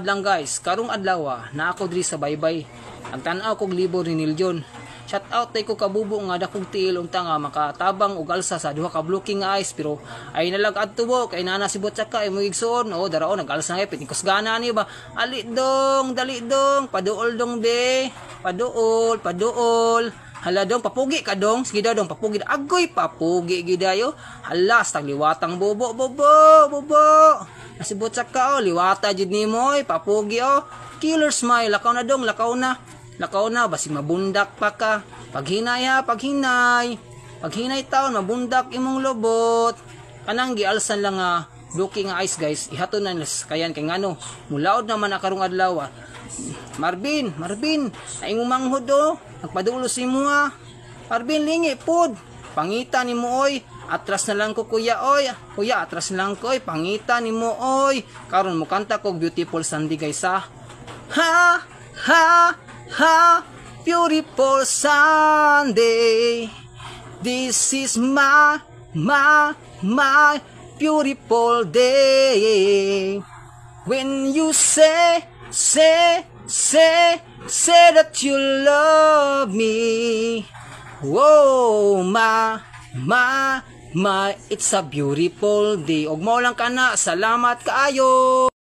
Lang guys, karong adlaw na ako diri sa baybay. Ang tan-aw kog libro ni Niljon. Shout out tay ko kabubo nga dakog tiil unta nga makatabang og alsa sa duha ka blocking nga ice pero ay nalag adtubo kay nana si Botsaka ay mo igsoon daraon nag-alsa nga pitikos gana ni ba ali dong dali dong paduol dong be paduol hala dong papugi ka dong sige daw dong papugi agoy papugi gidayo hala stag liwatang bobo na si Botsaka liwata jud nimo papugi killer smile lakaw na dong lakaw na basig mabundak pa ka paghinay taon mabundak imong lobot kanang gialsan lang nga blocking nga ice guys ihaton na kayan kay ngano mulaod naman na karong adlaw Marvin ay manghod nagpadulo si mo Marvin lingi pod pangita ni mo oy atras na lang ko kuya atras na lang ko pangita ni mo oy karon mo kanta kog beautiful Sunday guys ha beautiful Sunday. This is my beautiful day. When you say that you love me. Whoa, it's a beautiful day. Og mo lang kana, salamat kaayo.